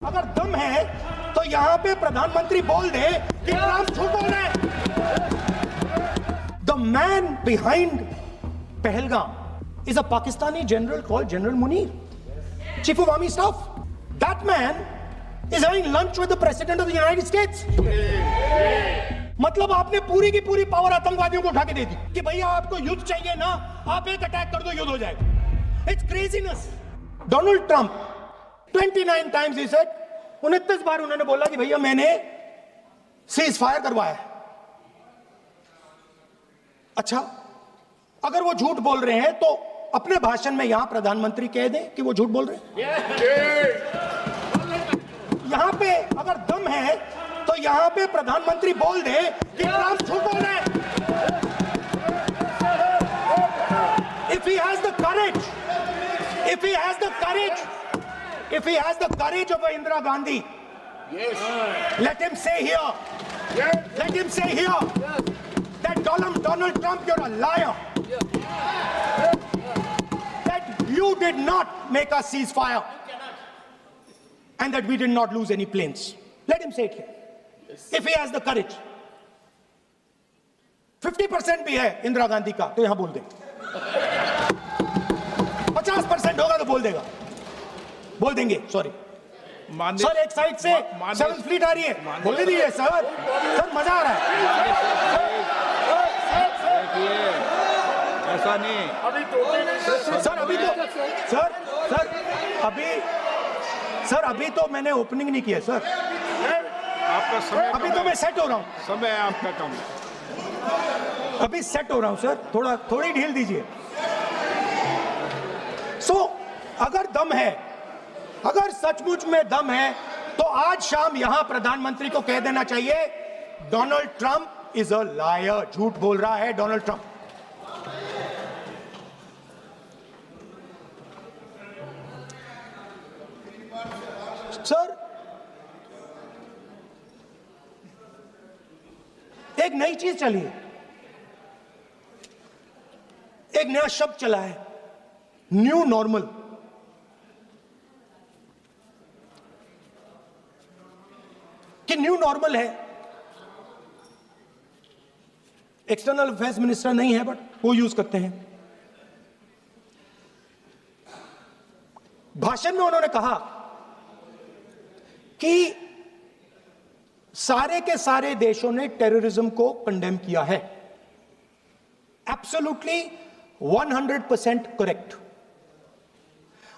अगर दम है तो यहाँ पे प्रधानमंत्री बोल दे कि ट्रंप झूठ बोल रहे हैं। The man behind Pahalgam is a Pakistani general called General Munir, Chief of Army Staff. That man is having lunch with the President of the United States. मतलब आपने पूरी की पूरी पावर आतंकवादियों को उठा के दे दी कि भैया आपको युद्ध चाहिए ना, आप एक अटैक कर दो, युद्ध हो जाएगा। It's craziness. Donald Trump 29 times he said, 29 बार उन्होंने बोला कि भैया मैंने सीज फायर करवाया है। अच्छा, अगर वो झूठ बोल रहे हैं तो अपने भाषण में यहां प्रधानमंत्री कह दें कि वो झूठ बोल रहे हैं। यहां पे अगर दम है तो यहां पे प्रधानमंत्री बोल दे कि ट्रंप झूठ बोल रहे हैं। If he has the courage, if he has the courage, if he has the courage of Indira Gandhi, let him say here, let him say here that Donald Trump, you're a liar. That you did not make us ceasefire and that we did not lose any planes. Let him say it here. If he has the courage. 50% भी है इंदिरा गांधी का तो यहां बोल दे। 50% होगा तो बोल देगा, बोल देंगे। सॉरी सर, एक साइड से 7th फ्लीट आ रही है, बोल दीजिए सर। सर मजा आ रहा है। ऐसा नहीं सर, अभी तो अभी तो मैंने ओपनिंग नहीं किया सर। आपका समय अभी तो मैं सेट हो रहा हूँ। समय आपका कम, अभी सेट हो रहा हूँ सर, थोड़ी ढील दीजिए। अगर दम है, अगर सचमुच में दम है तो आज शाम यहां प्रधानमंत्री को कह देना चाहिए Donald Trump is a liar, झूठ बोल रहा है डोनाल्ड ट्रंप। सर, एक नई चीज चली है, एक नया शब्द चला है, न्यू नॉर्मल। कि न्यू नॉर्मल है, एक्सटर्नल अफेयर्स मिनिस्टर नहीं है बट वो यूज करते हैं। भाषण में उन्होंने कहा कि सारे के सारे देशों ने टेररिज्म को कंडेम किया है। Absolutely 100% correct.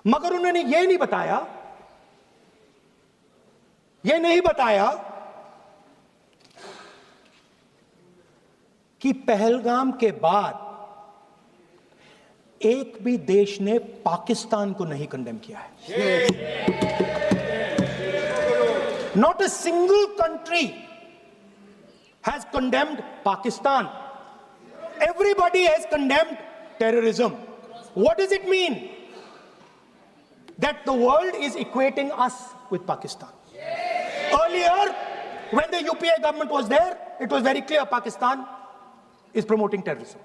मगर उन्होंने यह नहीं बताया कि पहलगाम के बाद एक भी देश ने पाकिस्तान को नहीं कंडेम किया है। Not a single country has condemned Pakistan. Everybody has condemned terrorism. What does it mean? That the world is equating us with Pakistan. Earlier, when the UPA government was there, it was very clear Pakistan is promoting terrorism.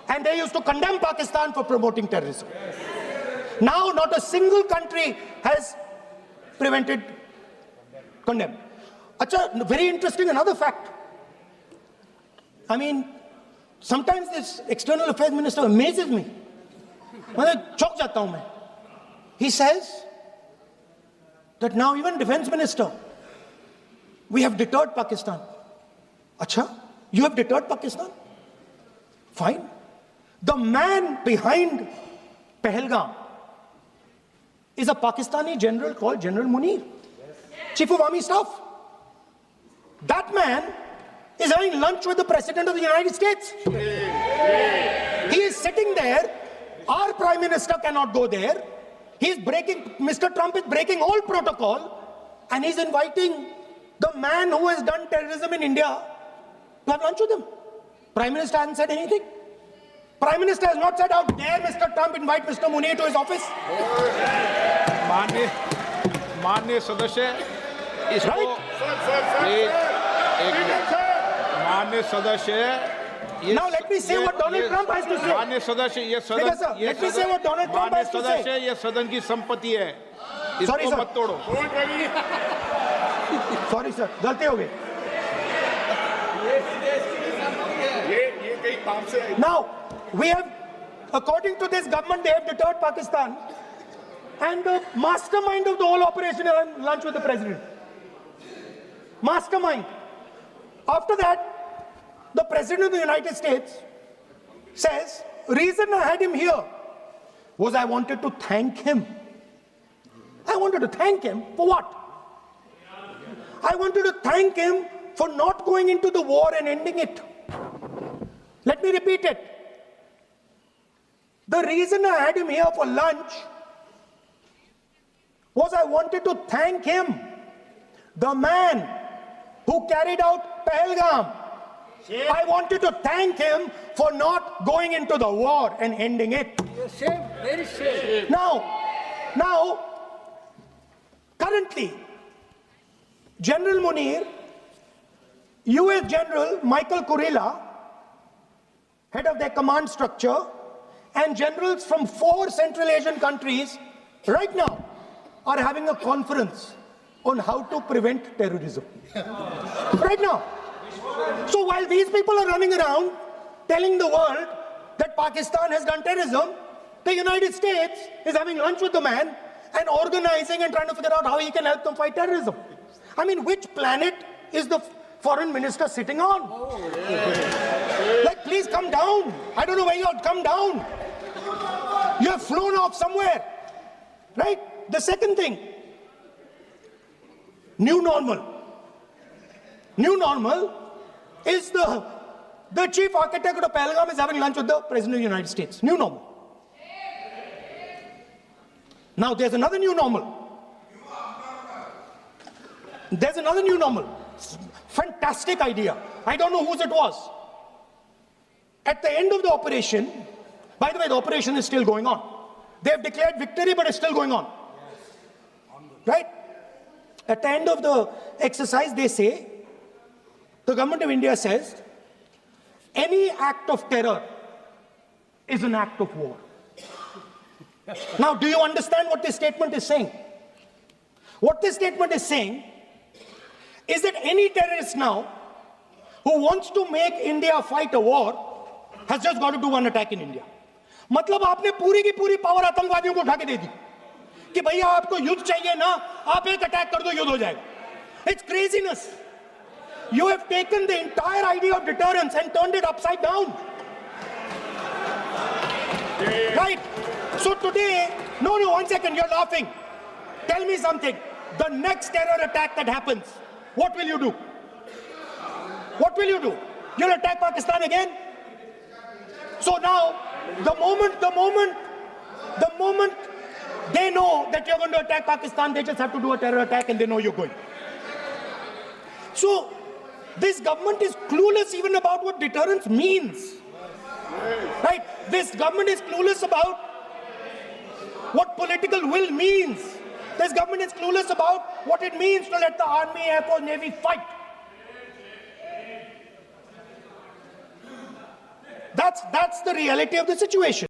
And they used to condemn Pakistan for promoting terrorism. Now, not a single country has condemned. Acha, very interesting, another fact. I mean, sometimes this external affairs minister amazes me. मैं चौंक जाता हूं मैं. He says that now even defense minister, we have deterred Pakistan. Acha, you have deterred Pakistan? Fine. The man behind Pahalgam is a Pakistani general called General Munir, Chief of Army Staff. That man is having lunch with the President of the United States. He is sitting there. Our Prime Minister cannot go there. Mr. Trump is breaking all protocol and he's inviting the man who has done terrorism in India to have lunch with him. Prime Minister hasn't said anything. Prime Minister has not said, how dare Mr. Trump invite Mr. Munir to his office. माननीय सदस्य, Right? माननीय सदस्य, Now let me say what Donald Trump has to say. माननीय सदस्य, ये Let me say what Donald Trump has to say. ये सदन की संपत्ति है। Sorry, इसको sir. मत तोड़ो। सॉरी सर, गलती हो गई. ये कहीं काम से Now, we have, according to this government, they have deterred Pakistan. And the mastermind of the whole operation is on lunch with the president. Mastermind. After that, the president of the United States says, reason I had him here was I wanted to thank him. I wanted to thank him for what? I wanted to thank him for not going into the war and ending it. Let me repeat it. The reason I had him here for lunch was I wanted to thank him, the man who carried out Pahalgam. I wanted to thank him for not going into the war and ending it. Shame, very shame. Now, currently, General Munir, US General Michael Kurilla, head of their command structure, and generals from 4 Central Asian countries right now are having a conference on how to prevent terrorism. Right now. So while these people are running around telling the world that Pakistan has done terrorism, the United States is having lunch with the man and organizing and trying to figure out how he can help them fight terrorism. I mean, which planet is the foreign minister sitting on? Like, please come down. I don't know where you're, come down. You have flown off somewhere, right? The second thing, new normal. New normal is the chief architect of the Pahalgam is having lunch with the President of the United States. New normal. Now there's another new normal. There's another new normal. Fantastic idea. I don't know whose it was. At the end of the operation, by the way, the operation is still going on. They have declared victory, but it's still going on. Right? At the end of the exercise, they say, the government of India says, any act of terror is an act of war. Now, do you understand what this statement is saying? What this statement is saying is that any terrorist now who wants to make India fight a war has just got to do one attack in India. मतलब आपने पूरी की पूरी power आतंकवादियों को उठा के दे दी कि भैया आपको युद्ध चाहिए ना, आप एक अटैक कर दो, युद्ध हो जाएगा. It's craziness. You have taken the entire idea of deterrence and turned it upside down. Right? So today, no, one second, you're laughing. Tell me something. The next terror attack that happens, what will you do? What will you do? You'll attack Pakistan again? So now, the moment they know that you're going to attack Pakistan, they just have to do a terror attack and they know you're going. So, this government is clueless even about what deterrence means. Right? This government is clueless about what political will means. This government is clueless about what it means to let the Army, Air Force, Navy fight. That's the reality of the situation.